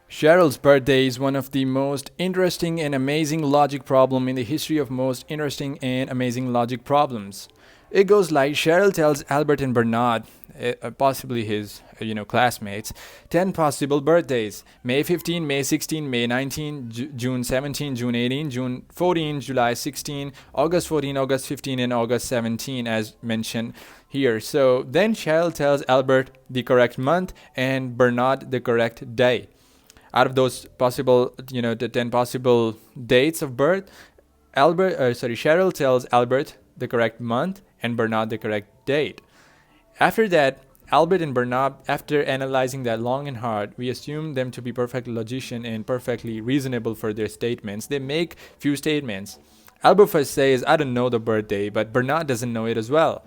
Cheryl's birthday is one of the most interesting and amazing logic problem in the history of most interesting and amazing logic problems. It goes like Cheryl tells Albert and Bernard, possibly his classmates, 10 possible birthdays: May 15, May 16, May 19, June 17, June 18, June 14, July 16, August 14, August 15, and August 17, as mentioned here. So then Cheryl tells Albert the correct month and Bernard the correct day. Out of those possible, the 10 possible dates of birth, Cheryl tells Albert the correct month and Bernard the correct date. After that, Albert and Bernard, after analyzing that long and hard, we assume them to be perfect logician and perfectly reasonable for their statements. They make few statements. Albert first says, I don't know the birthday, but Bernard doesn't know it as well.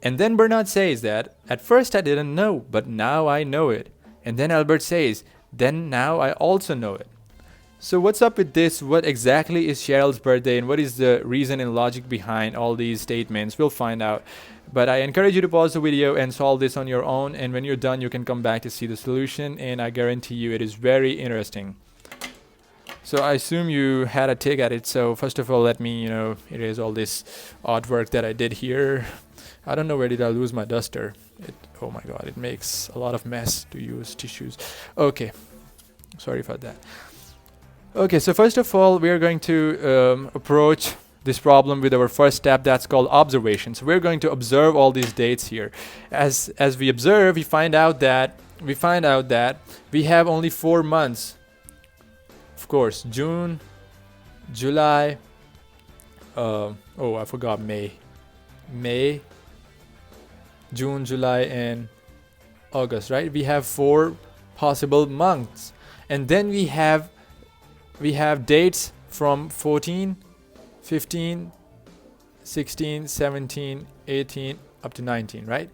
And then Bernard says that, at first I didn't know, but now I know it. And then Albert says, then now I also know it. So what's up with this? What exactly is Cheryl's birthday and what is the reason and logic behind all these statements? We'll find out. But I encourage you to pause the video and solve this on your own, and when you're done you can come back to see the solution, and I guarantee you it is very interesting. So I assume you had a take at it. So first of all, let me erase all this artwork that I did here. I don't know where did I lose my duster. Oh my god, it makes a lot of mess to use tissues. Okay, sorry for that. Okay, so first of all, we are going to approach this problem with our first step, that's called observation. So we're going to observe all these dates here. As we observe, we find out that we have only 4 months. Of course, June, July. I forgot May, June, July, and August, right? We have 4 possible months, and then we have dates from 14, 15, 16, 17, 18 up to 19, right?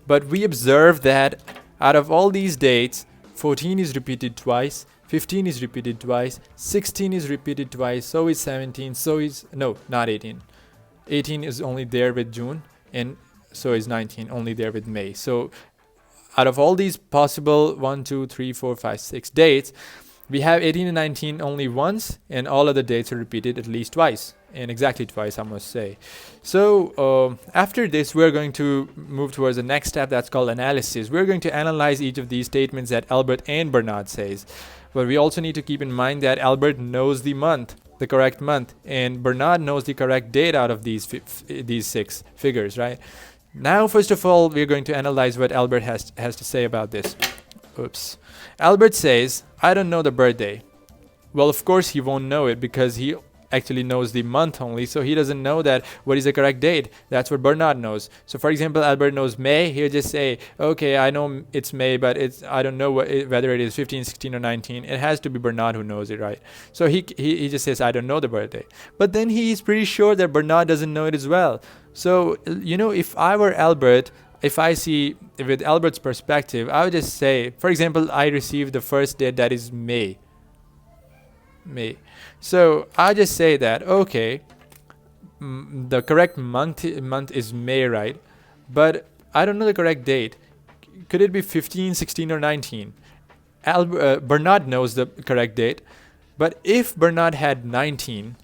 But we observe that out of all these dates, 14 is repeated twice, 15 is repeated twice, 16 is repeated twice, so is 17, not 18. 18 is only there with June, and so is 19 only there with May. So out of all these possible 1, 2, 3, 4, 5, 6 dates, we have 18 and 19 only once, and all other dates are repeated at least twice, and exactly twice, I must say. So after this, we're going to move towards the next step, that's called analysis. We're going to analyze each of these statements that Albert and Bernard says. But we also need to keep in mind that Albert knows the month, the correct month, and Bernard knows the correct date out of these 6 figures, right? Now, first of all, we're going to analyze what Albert has to say about this. Oops. Albert says, I don't know the birthday. Well, of course he won't know it because he actually knows the month only, so he doesn't know that what is the correct date. That's what Bernard knows. So for example, Albert knows May. He'll just say, okay, I know it's May, but I don't know whether it is 15, 16, or 19. It has to be Bernard who knows it, right? So he just says, I don't know the birthday. But then he's pretty sure that Bernard doesn't know it as well. So if I were Albert, if I see with Albert's perspective, I would just say, for example, I received the first date, that is May. So I just say that, okay, the correct month is May, right? But I don't know the correct date. Could it be 15, 16, or 19? Bernard knows the correct date. But if Bernard had 19,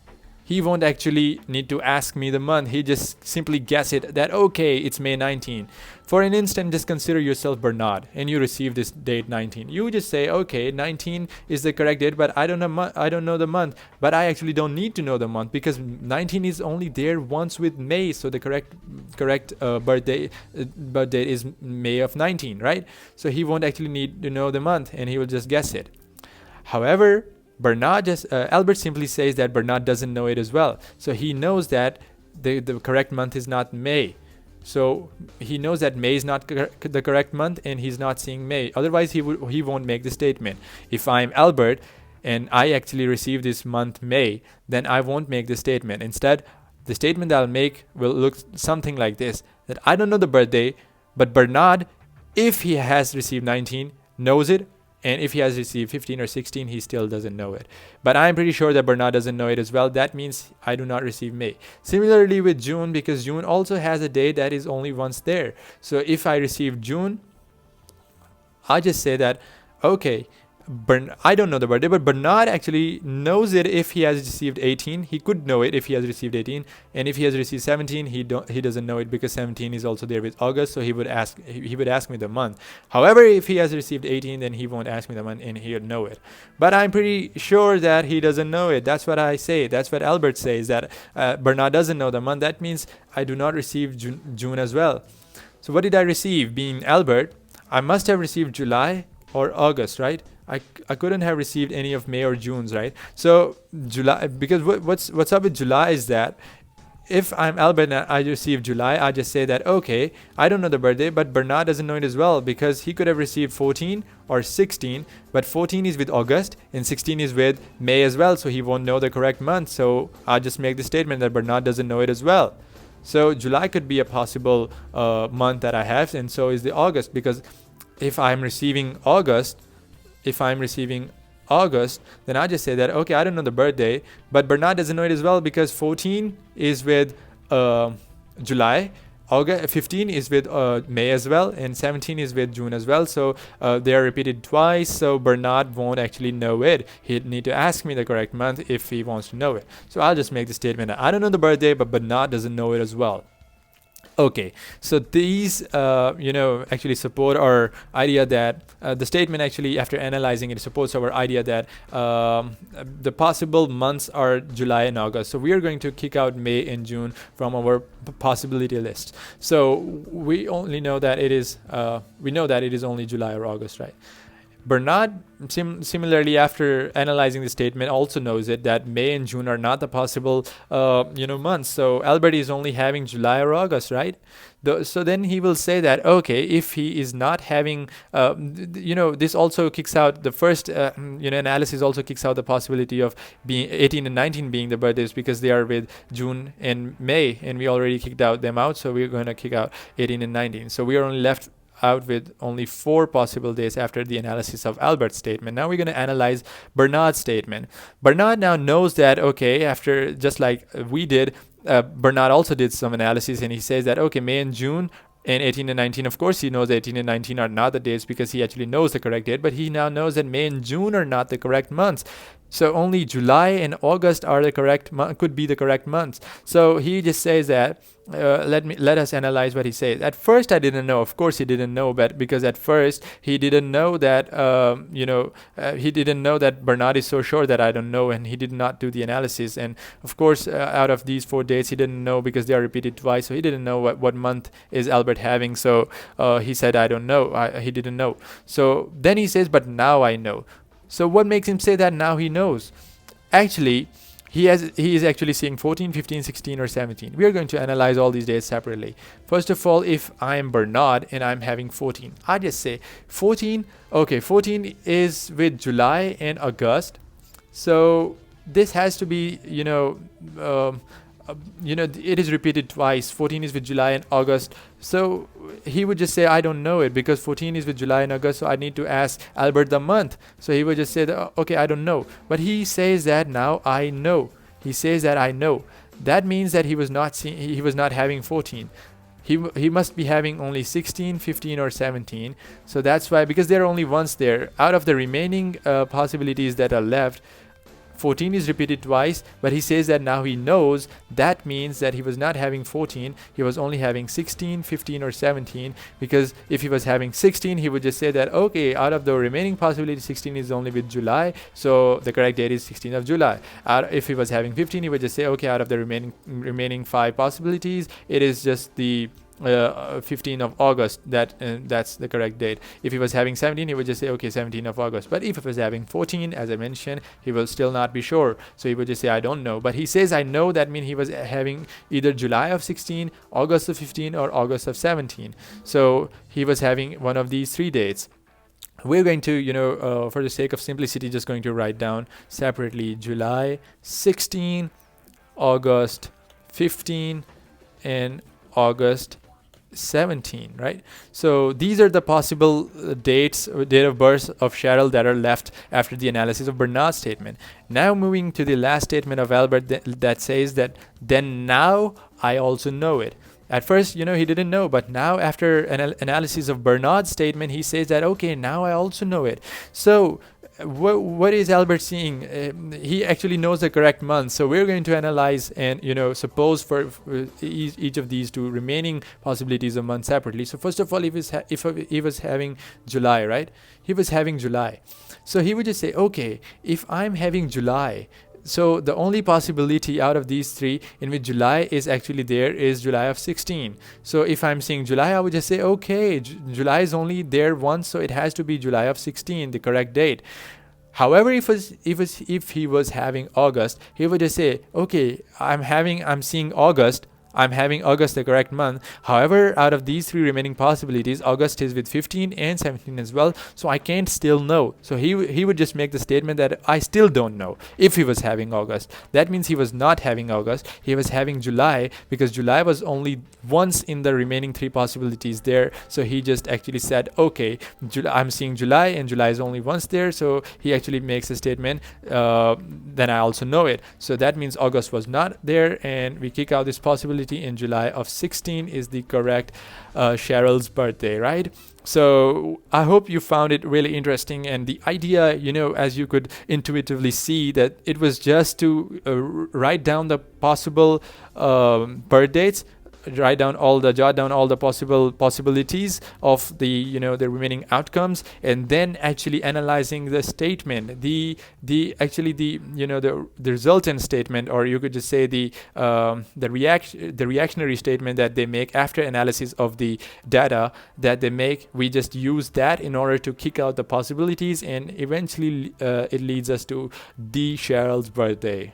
he won't actually need to ask me the month. He just simply guess it that, okay, it's May 19. For an instant, just consider yourself Bernard and you receive this date 19. You just say, okay, 19 is the correct date, but I don't know the month. But I actually don't need to know the month because 19 is only there once with May. So the correct birthday is May of 19, right? So he won't actually need to know the month and he will just guess it. However, Albert simply says that Bernard doesn't know it as well. So he knows that the correct month is not May. So he knows that May is not the correct month and he's not seeing May. Otherwise, he won't make the statement. If I'm Albert and I actually receive this month May, then I won't make the statement. Instead, the statement that I'll make will look something like this, that I don't know the birthday, but Bernard, if he has received 19, knows it. And if he has received 15 or 16, he still doesn't know it. But I'm pretty sure that Bernard doesn't know it as well. That means I do not receive May. Similarly with June, because June also has a day that is only once there. So if I receive June, I just say that, okay, I don't know the birthday, but Bernard actually knows it if he has received 18. He could know it if he has received 18, and if he has received 17, he doesn't know it because 17 is also there with August. So he would ask me the month. However, if he has received 18, then he won't ask me the month, and he would know it. But I'm pretty sure that he doesn't know it. That's what I say. That's what Albert says, that Bernard doesn't know the month. That means I do not receive June as well. So what did I receive? Being Albert, I must have received July or August, right? I couldn't have received any of May or June's, right? So July, because what's up with July is that if I'm Albert and I receive July, I just say that, okay, I don't know the birthday, but Bernard doesn't know it as well, because he could have received 14 or 16, but 14 is with August and 16 is with May as well, so he won't know the correct month. So I'll just make the statement that Bernard doesn't know it as well. So July could be a possible month that I have, and so is the August, because if I'm receiving August, then I just say that, okay, I don't know the birthday, but Bernard doesn't know it as well, because 14 is with July, August 15 is with May as well, and 17 is with June as well. So they are repeated twice, so Bernard won't actually know it. He'd need to ask me the correct month if he wants to know it. So I'll just make the statement that I don't know the birthday, but Bernard doesn't know it as well. Okay, so these, actually support our idea that the statement actually, after analyzing it, supports our idea that the possible months are July and August. So we are going to kick out May and June from our possibility list. So we only know that it is, only July or August, right? Bernard, similarly, after analyzing the statement, also knows it that May and June are not the possible, months. So Albert is only having July or August, right? So then he will say that, okay, if he is not having, this also kicks out the first, analysis also kicks out the possibility of being 18 and 19 being the birthdays, because they are with June and May, and we already kicked them out. So we're going to kick out 18 and 19. So we are only left out with only 4 possible days after the analysis of Albert's statement. Now we're going to analyze Bernard's statement. Bernard now knows that, okay, after just like we did, Bernard also did some analysis, and he says that, okay, May and June and 18 and 19, of course he knows 18 and 19 are not the dates, because he actually knows the correct date, but he now knows that May and June are not the correct months. So only July and August are the correct could be the correct months. So he just says that, let us analyze what he says. At first I didn't know. Of course he didn't know, but because at first he didn't know that he didn't know that Bernard is so sure that I don't know, and he did not do the analysis. And of course out of these 4 dates he didn't know, because they are repeated twice, so he didn't know what month is Albert having. So he said I don't know. He didn't know. So then he says, but now I know. So what makes him say that now he knows? Actually, he is actually seeing 14, 15, 16, or 17. We are going to analyze all these dates separately. First of all, if I am Bernard and I'm having 14, I just say 14. Okay, 14 is with July and August. So this has to be, it is repeated twice. 14 is with July and August. So he would just say, I don't know it, because 14 is with July and August, so I need to ask Albert the month. So he would just say, okay, I don't know. But he says that now I know. He says that I know. That means that he was not having 14. He must be having only 16, 15, or 17. So that's why, because there are only ones there. Out of the remaining possibilities that are left, 14 is repeated twice, but he says that now he knows. That means that he was not having 14, he was only having 16, 15, or 17, because if he was having 16, he would just say that, okay, out of the remaining possibility, 16 is only with July, so the correct date is 16th of July. If he was having 15, he would just say, okay, out of the remaining 5 possibilities, it is just the 15th of August, that's the correct date. If he was having 17, he would just say, okay, 17th of August. But if he was having 14, as I mentioned, he will still not be sure, so he would just say, I don't know. But he says I know, that means he was having either July of 16, August of 15, or August of 17. So he was having one of these 3 dates. We're going to, for the sake of simplicity, just going to write down separately July 16, August 15, and August 17, right? So these are the possible dates, date of birth of Cheryl that are left after the analysis of Bernard's statement. Now moving to the last statement of Albert that says that, then now I also know it. At first, he didn't know, but now after analysis of Bernard's statement, he says that, okay, now I also know it. So what is Albert seeing? He actually knows the correct month, so we're going to analyze and suppose for each of these two remaining possibilities of months separately. So first of all, if he was having July, right? He was having July, so he would just say, okay, if I'm having July, so the only possibility out of these three in which July is actually there is July of 16. So if I'm seeing July, I would just say, okay, July is only there once, so it has to be July of 16, the correct date. However, if he was having August, he would just say, okay, I'm seeing August. I'm having August the correct month. However, out of these three remaining possibilities, August is with 15 and 17 as well, so I can't still know. So he would just make the statement that I still don't know if he was having August. That means he was not having August. He was having July, because July was only once in the remaining three possibilities there. So he just actually said, okay, I'm seeing July and July is only once there. So he actually makes a statement, then I also know it. So that means August was not there, and we kick out this possibility. In July of 16 is the correct Cheryl's birthday, right? So I hope you found it really interesting, and the idea, as you could intuitively see, that it was just to write down the possible birth dates, jot down all the possibilities of the the remaining outcomes, and then actually analyzing the statement, the resultant statement, or you could just say the reactionary statement that they make after analysis of the data that they make. We just use that in order to kick out the possibilities, and eventually it leads us to the Cheryl's birthday.